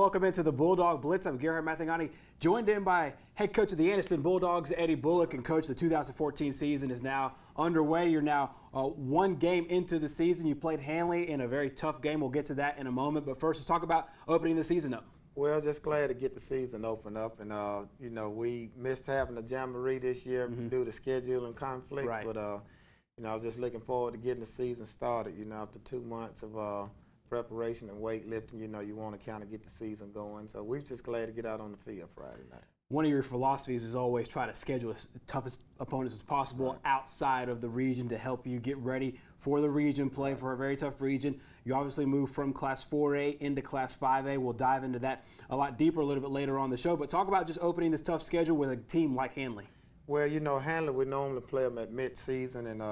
Welcome into the Bulldog Blitz. I'm Garrett Mathangani, joined in by head coach of the Anderson Bulldogs, Eddie Bullock, and coach. The 2014 season is now underway. You're now one game into the season. You played Hanley in a very tough game. We'll get to that in a moment. But first, let's talk about opening the season up. Well, just glad to get the season open up. And, you know, we missed having a jamboree this year due to scheduling conflicts. Right. But, you know, I was just looking forward to getting the season started, you know, after 2 months of preparation and weightlifting. You know, you want to kind of get the season going. So we're just glad to get out on the field Friday night. One of your philosophies is always try to schedule as toughest opponents as possible outside of the region to help you get ready for the region play for a very tough region. You obviously moved from Class 4A into Class 5A. We'll dive into that a lot deeper a little bit later on the show. But talk about just opening this tough schedule with a team like Hanley. Well, you know, Hanley, we normally play them at mid-season, and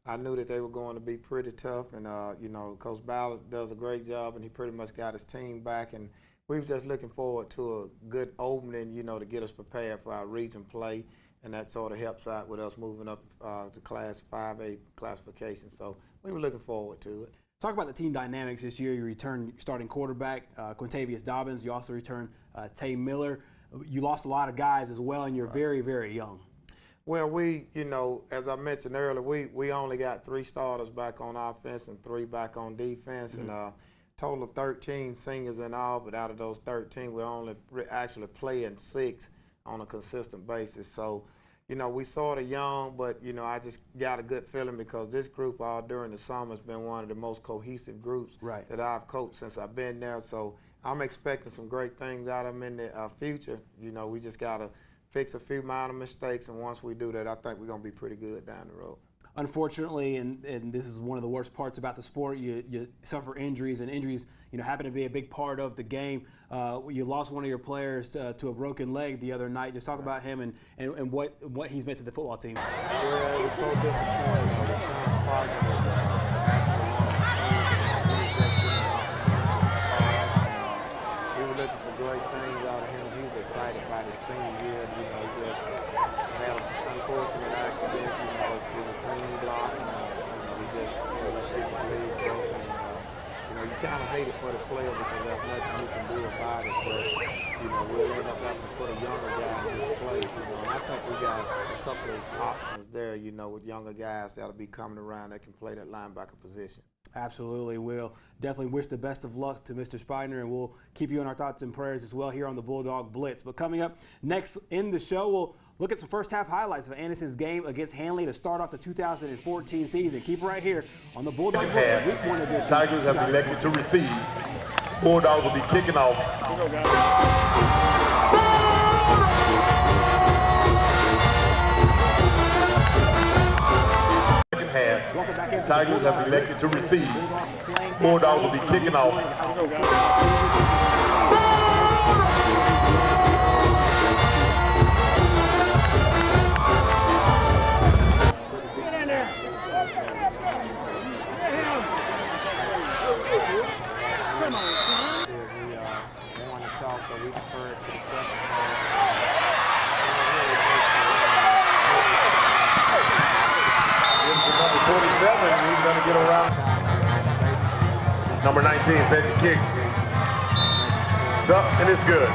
I knew that they were going to be pretty tough. And, you know, Coach Ballard does a great job, and he pretty much got his team back. And we were just looking forward to a good opening, you know, to get us prepared for our region play, and that sort of helps out with us moving up to Class 5A classification. So we were looking forward to it. Talk about the team dynamics this year. You returned starting quarterback Quintavious Dobbins. You also returned Tay Miller. You lost a lot of guys as well, and you're very, very young. Well, we, you know, as I mentioned earlier, we only got 3 starters back on offense and 3 back on defense, and total of 13 seniors in all, but out of those 13, we're only actually playing 6 on a consistent basis. So, you know, we sort of young, but, you know, I just got a good feeling because this group all during the summer has been one of the most cohesive groups that I've coached since I've been there. So I'm expecting some great things out of them in the future. You know, we just got to fix a few minor mistakes, and once we do that, I think we're going to be pretty good down the road. Unfortunately, and this is one of the worst parts about the sport, you suffer injuries, and injuries, you know, happen to be a big part of the game. You lost one of your players to a broken leg the other night. Just talk about him and what he's meant to the football team. Well, it was so disappointing. Sean Spartan was actually one of the seniors, and he was just getting an opportunity to start. We were looking for great things out of him. He was excited about his senior year. You know, he just had an unfortunate accident. You know, it was a clean block, and you know, he just ended up getting his leg broken. And you know, you kind of hate it for the player because there's nothing you can do about it. But you know, we'll end up having to put a younger guy in his place. You know, and I think we got a couple of options there. You know, with younger guys that'll be coming around that can play that linebacker position. Absolutely, will. Definitely wish the best of luck to Mr. Spidner, and we'll keep you in our thoughts and prayers as well here on the Bulldog Blitz. But coming up next in the show, we'll look at some first-half highlights of Anderson's game against Hanley to start off the 2014 season. Keep it right here on the Bulldog Blitz Week 1 edition. Tigers have elected to receive. Bulldogs will be kicking off. Welcome back into Tigers have elected to receive. Bulldogs will be kicking off. So we defer it to the second half. Number 47, he's going to get around. Number 19 set the kick. It's up and it's good.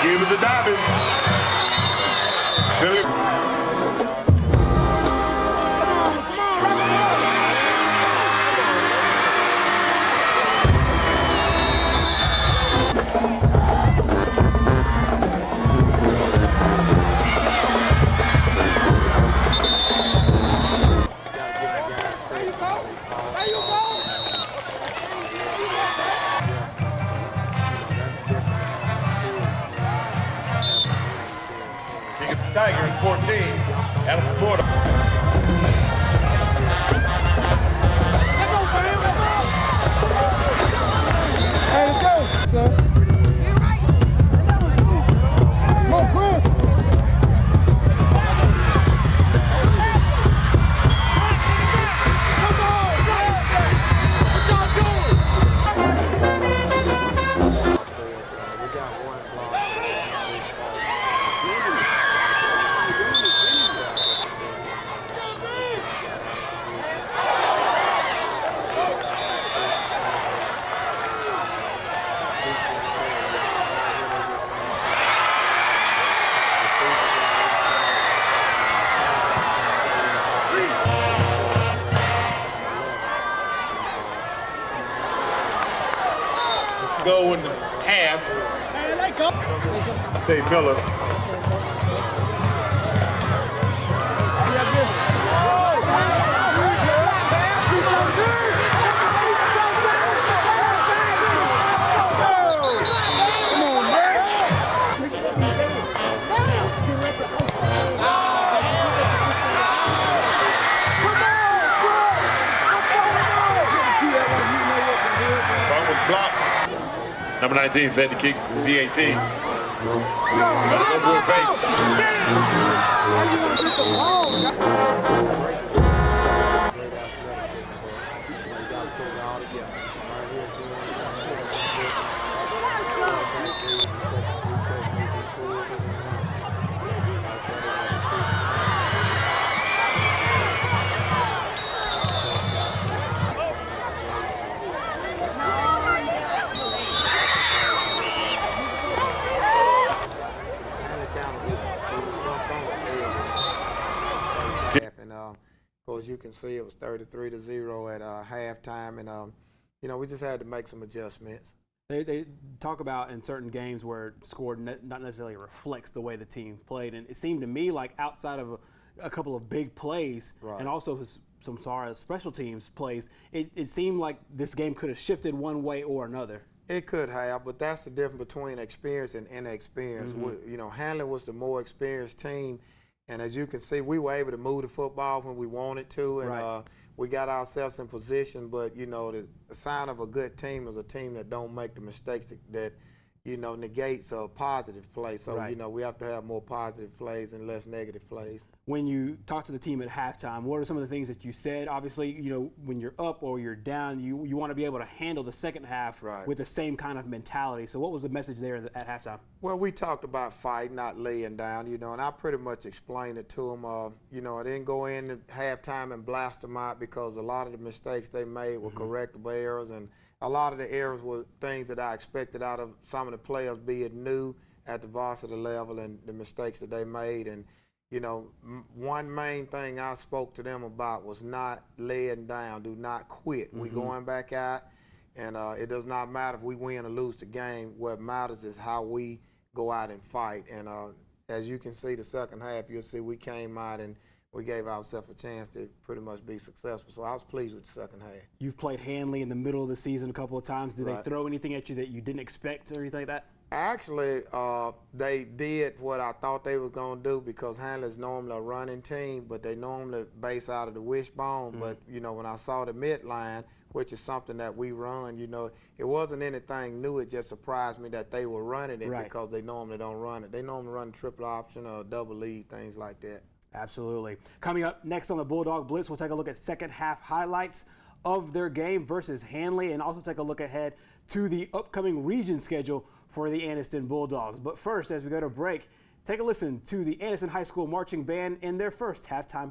Give it to Dobbins. Tigers 14, Adams Florida. Hey, let's go, son. Come on, Chris. Go in the half. Stay Miller. Block. Number 19 set to kick D18. Gotta go for a fake. Of course, you can see it was 33-0 at halftime, and you know, we just had to make some adjustments. They talk about in certain games where score not necessarily reflects the way the team played, and it seemed to me like outside of a couple of big plays and also some special teams plays, it seemed like this game could have shifted one way or another. It could have, but that's the difference between experience and inexperience. You know, Hanley was the more experienced team, and as you can see, we were able to move the football when we wanted to, and we got ourselves in position. But you know, the sign of a good team is a team that don't make the mistakes that you know, negates a positive play. So, you know, we have to have more positive plays and less negative plays. When you talk to the team at halftime, what are some of the things that you said? Obviously, you know, when you're up or you're down, you want to be able to handle the second half with the same kind of mentality. So what was the message there at halftime? Well, we talked about fighting, not laying down, you know, and I pretty much explained it to them. You know, I didn't go in at halftime and blast them out because a lot of the mistakes they made were correctable errors, and a lot of the errors were things that I expected out of some of the players, be it new at the varsity level, and the mistakes that they made. And, you know, one main thing I spoke to them about was not laying down. Do not quit. We going back out, and it does not matter if we win or lose the game. What matters is how we go out and fight. And as you can see, the second half, you'll see we came out and we gave ourselves a chance to pretty much be successful. So I was pleased with the second half. You've played Hanley in the middle of the season a couple of times. Did they throw anything at you that you didn't expect or anything like that? Actually, they did what I thought they were going to do, because Hanley's normally a running team, but they normally base out of the wishbone. But, you know, when I saw the midline, which is something that we run, you know, it wasn't anything new. It just surprised me that they were running it because they normally don't run it. They normally run triple option or double lead, things like that. Absolutely. Coming up next on the Bulldog Blitz, we'll take a look at second half highlights of their game versus Hanley, and also take a look ahead to the upcoming region schedule for the Anniston Bulldogs. But first, as we go to break, take a listen to the Anniston High School Marching Band in their first halftime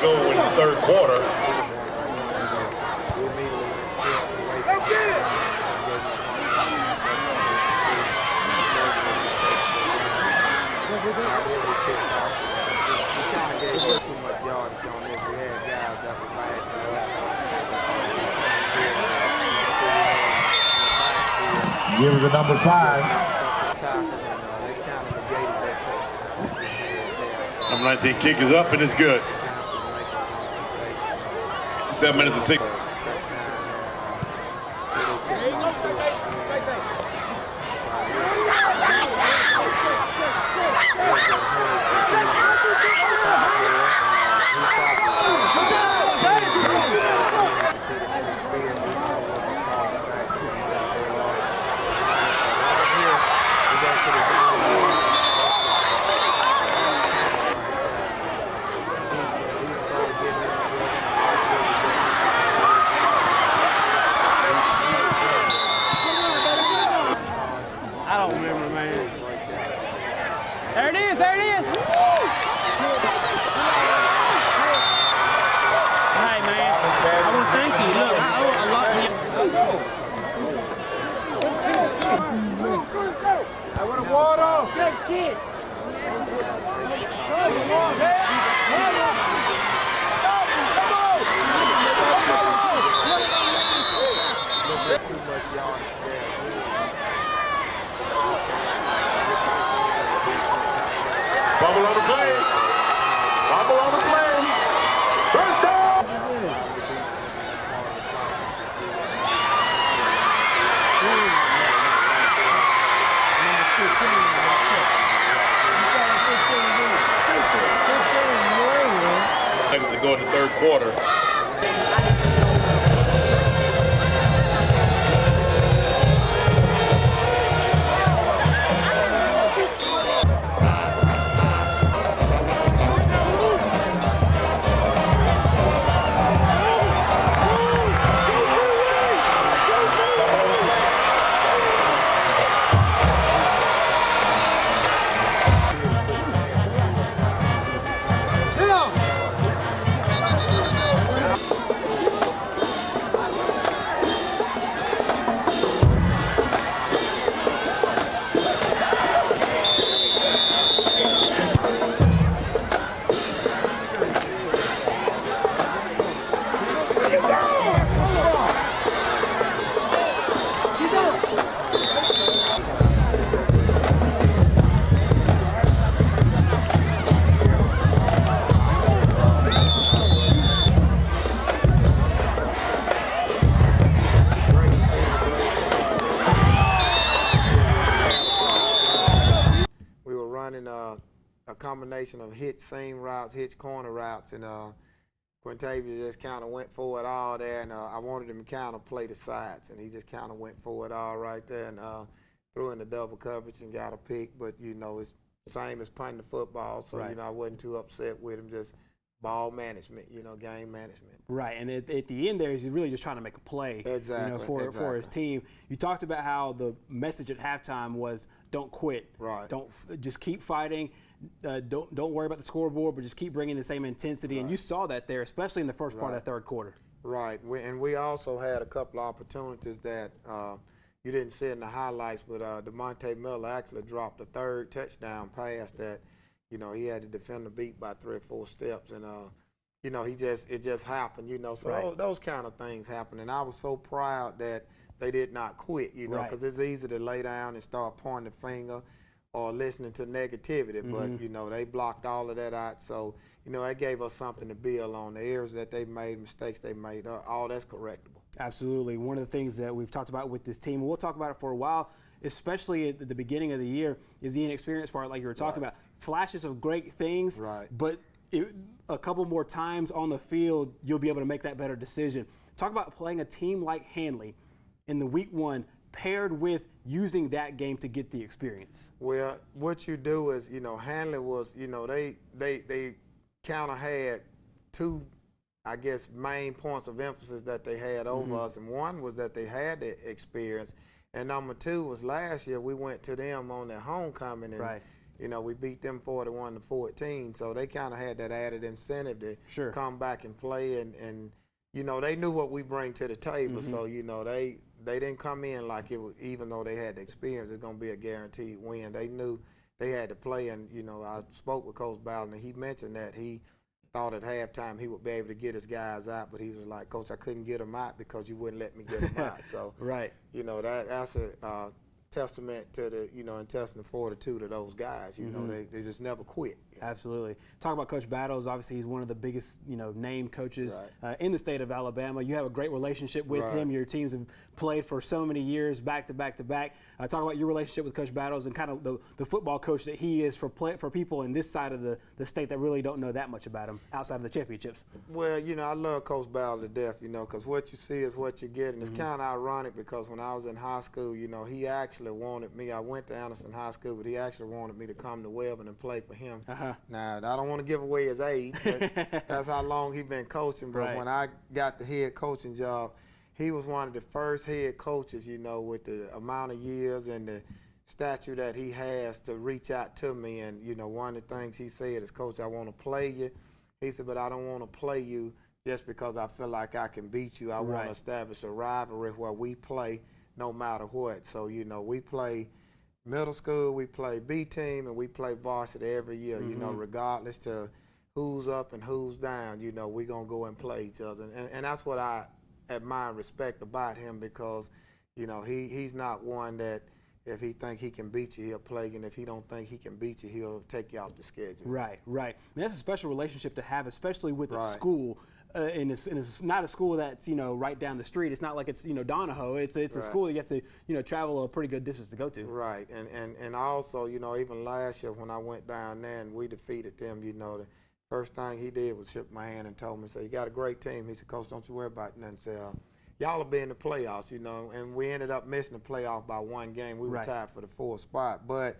go in the third quarter. We immediately went steps away from the side and gave them a matchup. Right here we kicked off. We kind of gave them too much yardage on this. We had guys that were backing up. Give it to number 5. They kind of negated that touchdown. Number 19 kick is up and it's good. 7 minutes and 6. I don't remember, man. There it is, there it is. Hey, man, I want to thank you. Look, I owe a lot to you. I want to water. Good kid. Too much yardage there again. Bubble on the play. Bubble on the play. First down. Seconds to go in the third quarter. A combination of hitch seam routes, hitch corner routes, and Quintavia just kind of went for it all there, and I wanted him to kind of play the sides, and he just kind of went for it all right there, and threw in the double coverage and got a pick. But you know, it's the same as punting the football, so right. You know, I wasn't too upset with him. Just ball management, you know, game management. Right, and at the end there, he's really just trying to make a play, exactly, you know, for his team. You talked about how the message at halftime was, "Don't quit. Right. Don't just keep fighting. Don't worry about the scoreboard, but just keep bringing the same intensity." Right. And you saw that there, especially in the first part of the third quarter. Right, and we also had a couple of opportunities that you didn't see in the highlights, but DeMonte Miller actually dropped a third touchdown pass that, you know, he had to defend the beat by 3 or 4 steps, and you know, it just happened, you know. So those kind of things happen, and I was so proud that they did not quit, you know, because it's easy to lay down and start pointing the finger or listening to negativity, but you know, they blocked all of that out. So, you know, that gave us something to build on. The errors that they made, mistakes they made, all that's correctable. Absolutely. One of the things that we've talked about with this team, and we'll talk about it for a while, especially at the beginning of the year, is the inexperienced part, like you were talking about. Flashes of great things, but a couple more times on the field, you'll be able to make that better decision. Talk about playing a team like Handley in the week 1, paired with using that game to get the experience. Well, what you do is, you know, Handley was, you know, they kind of had 2, I guess, main points of emphasis that they had over us, and one was that they had the experience, and number 2 was last year we went to them on their homecoming, and You know, we beat them 41-14, so they kind of had that added incentive to come back and play, and you know, they knew what we bring to the table, so you know, they didn't come in like it was, even though they had the experience, it's going to be a guaranteed win. They knew they had to play, and you know, I spoke with Coach Bowden, and he mentioned that he thought at halftime he would be able to get his guys out, but he was like, Coach, I couldn't get them out because you wouldn't let me get them out. So, you know, that's a testament to the, you know, intestinal fortitude of those guys. You know, they just never quit. Absolutely. Talk about Coach Battles. Obviously, he's one of the biggest, you know, named coaches in the state of Alabama. You have a great relationship with him. Your teams have played for so many years, back to back to back. Talk about your relationship with Coach Battles and kind of the football coach that he is for people in this side of the state that really don't know that much about him outside of the championships. Well, you know, I love Coach Battles to death, you know, because what you see is what you get. And it's kind of ironic because when I was in high school, you know, he actually wanted me. I went to Anderson High School, but he actually wanted me to come to Webbing and play for him. Now, I don't want to give away his age, but that's how long he's been coaching. But when I got the head coaching job, he was one of the first head coaches, you know, with the amount of years and the stature that he has to reach out to me. And, you know, one of the things he said is, Coach, I want to play you. He said, but I don't want to play you just because I feel like I can beat you. I want to establish a rivalry where we play no matter what. So, you know, we play middle school, we play B team, and we play varsity every year, you know, regardless to who's up and who's down, you know, we're going to go and play each other. And that's what I admire and respect about him because, you know, he's not one that if he think he can beat you, he'll play, and if he don't think he can beat you, he'll take you off the schedule. Right. And that's a special relationship to have, especially with a school. And it's not a school that's, you know, right down the street. It's not like it's, you know, Donahoe. It's a school that you have to, you know, travel a pretty good distance to go to. Right. And also, you know, even last year when I went down there and we defeated them, you know, the first thing he did was shook my hand and told me, say, you got a great team. He said, Coach, don't you worry about nothing. Say, y'all will be in the playoffs, you know. And we ended up missing the playoff by one game. We were tied for the 4th spot. But,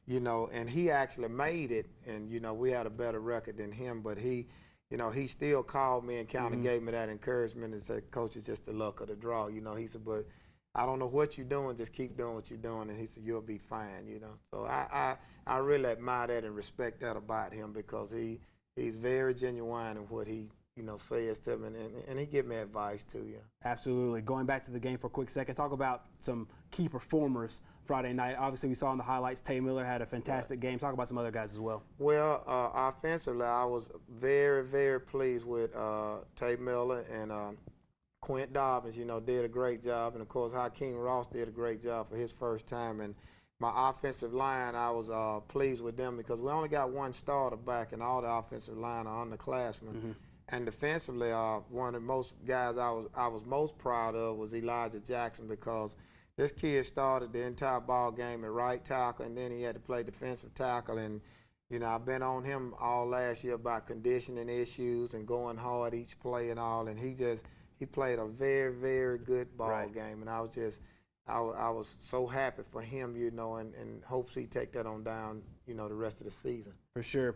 you know, and he actually made it. And, you know, we had a better record than him. But he, you know, he still called me and kind of gave me that encouragement and said, Coach, it's just the luck of the draw. You know, he said, but I don't know what you're doing, just keep doing what you're doing. And he said, you'll be fine, you know. So I really admire that and respect that about him because he's very genuine in what he, you know, says to me, and he give me advice too, Absolutely. Going back to the game for a quick second, talk about some key performers Friday night. Obviously, we saw in the highlights Tay Miller had a fantastic game. Talk about some other guys as well. Well, offensively, I was very, very pleased with Tay Miller and Quint Dobbins, you know, did a great job. And, of course, Hakeem Ross did a great job for his first time. And my offensive line, I was pleased with them because we only got one starter back, and all the offensive line are underclassmen. And defensively, one of the most guys I was most proud of was Elijah Jackson because this kid started the entire ball game at right tackle, and then he had to play defensive tackle. And, you know, I've been on him all last year about conditioning issues and going hard each play and all. And he played a very, very good ball game. And I was so happy for him, you know, and hopes he take that on down, you know, the rest of the season. For sure.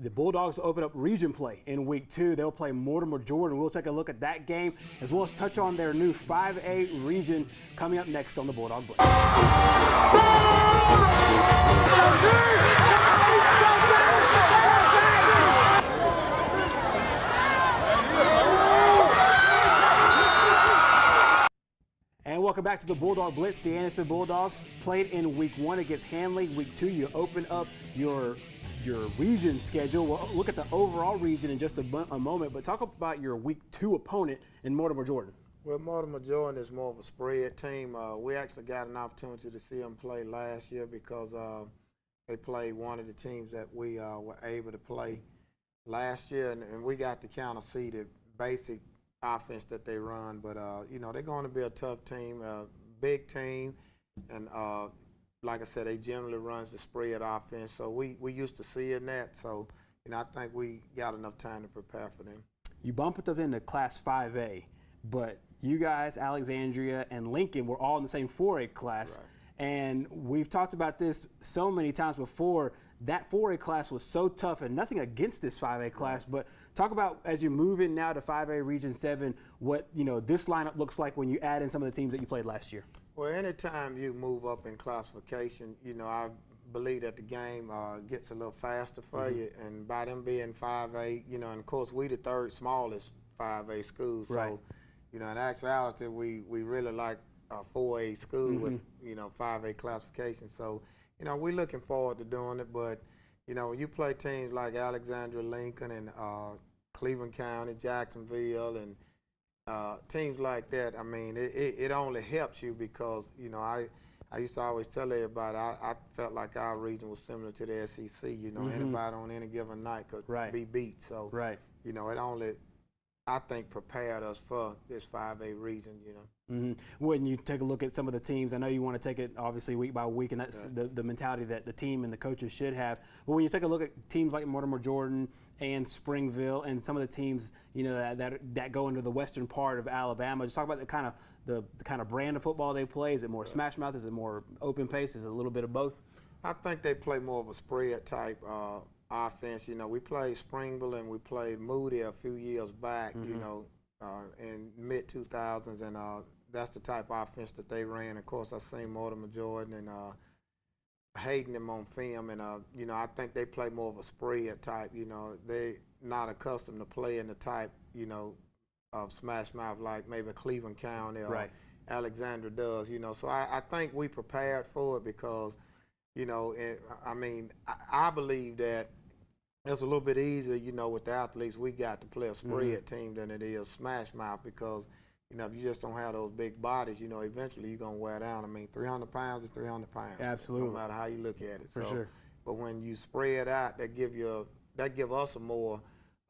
The Bulldogs open up region play in week 2. They'll play Mortimer Jordan. We'll take a look at that game as well as touch on their new 5A region coming up next on the Bulldog Blitz. And welcome back to the Bulldog Blitz. The Anderson Bulldogs played in week 1 against Hanley. Week 2, you open up your region schedule. We'll look at the overall region in just a moment, but talk about your week 2 opponent in Mortimer Jordan. Well, Mortimer Jordan is more of a spread team. We actually got an opportunity to see them play last year because they played one of the teams that we were able to play last year, and we got to kind of see the basic offense that they run. But, you know, they're going to be a tough team, a big team, and like I said, they generally runs the spread offense, so we used to seeing that. So, you know, I think we got enough time to prepare for them. You bumped up into Class 5A, but you guys, Alexandria and Lincoln, were all in the same 4A class. And we've talked about this so many times before. That 4A class was so tough, and nothing against this 5A class, but talk about as you move in now to 5A Region 7, what, you know, this lineup looks like when you add in some of the teams that you played last year. Well, anytime you move up in classification, you know, I believe that the game gets a little faster for you, and by them being 5A, you know, and of course we the third smallest 5A school, so Right. you know, in actuality, we really like a 4A school with, you know, 5A classification. So, you know, we're looking forward to doing it. But, you know, when you play teams like Alexandria, Lincoln, and Cleveland County, Jacksonville, and teams like that, I mean, it only helps you because, you know, I used to always tell everybody I felt like our region was similar to the SEC. You know, anybody on any given night could be beat. So, you know, it only, I think, prepared us for this 5A region, you know. When you take a look at some of the teams, I know you want to take it obviously week by week, and that's the mentality that the team and the coaches should have. But when you take a look at teams like Mortimer Jordan and Springville and some of the teams, you know, that go into the western part of Alabama, just talk about the kind of brand of football they play. Is it more smash mouth? Is it more open pace? Is it a little bit of both? I think they play more of a spread type offense. You know, we played Springville and we played Moody a few years back, you know, in mid-2000s, and that's the type of offense that they ran. Of course, I seen Mortimer Jordan and hating them on film, and you know, I think they play more of a spread type. You know, they not accustomed to playing the type, you know, of smash mouth like maybe Cleveland County or Alexandria does. You know, so I think we prepared for it because, you know, I mean, I believe that it's a little bit easier, you know, with the athletes we got to play a spread team than it is smash mouth because, you know, if you just don't have those big bodies, you know, eventually you're going to wear down. I mean, 300 pounds is 300 pounds. Absolutely. No matter how you look at it. For sure. But when you spread out, that give us a more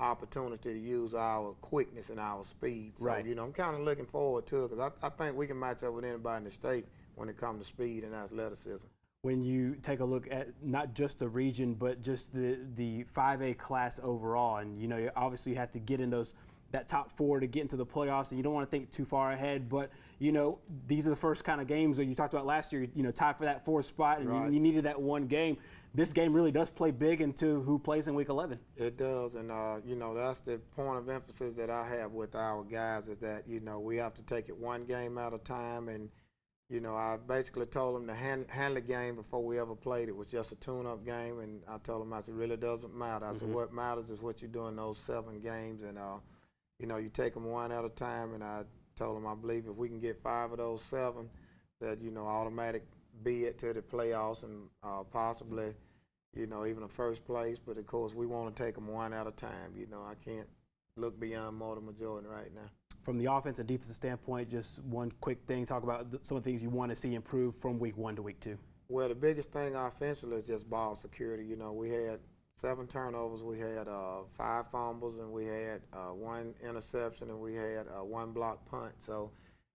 opportunity to use our quickness and our speed. So, you know, I'm kind of looking forward to it because I think we can match up with anybody in the state when it comes to speed and athleticism. When you take a look at not just the region, but just the 5A class overall, and you know, obviously you have to get in that top four to get into the playoffs, and you don't want to think too far ahead. But you know, these are the first kind of games that you talked about last year. You know, tied for that fourth spot, and you needed that one game. This game really does play big into who plays in Week 11. It does, and you know, that's the point of emphasis that I have with our guys is that, you know, we have to take it one game at a time. And you know, I basically told them to handle the game before we ever played. It was just a tune-up game, and I told them, I said, it really doesn't matter. I said, what matters is what you do in those 7 games, and you know, you take them one at a time. And I told them, I believe if we can get 5 of those 7, that, you know, automatic bid to the playoffs and possibly, you know, even a first place. But of course, we want to take them one at a time. You know, I can't look beyond Mortimer Jordan right now. From the offense and defensive standpoint, just one quick thing, talk about some of the things you want to see improve from Week 1 to Week 2. Well, the biggest thing offensively is just ball security. You know, we had 7 turnovers, we had 5 fumbles, and we had 1 interception, and we had 1 block punt. So,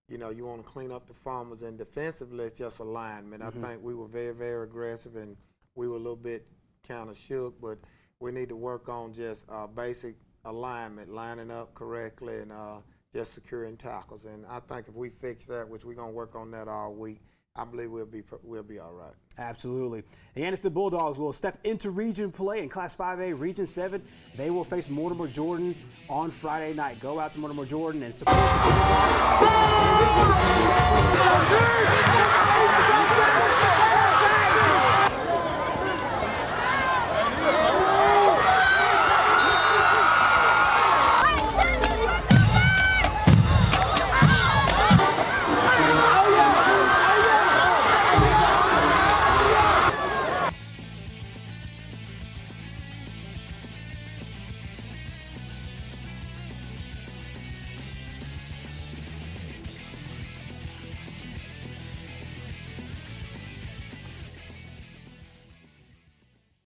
you know, you want to clean up the fumbles, and defensively it's just alignment. I think we were very, very aggressive, and we were a little bit kind of shook, but we need to work on just basic alignment, lining up correctly, and just securing tackles. And I think if we fix that, which we're going to work on that all week, I believe we'll be all right. Absolutely. The Anderson Bulldogs will step into region play in Class 5A, Region 7. They will face Mortimer Jordan on Friday night. Go out to Mortimer Jordan and support the Bulldogs.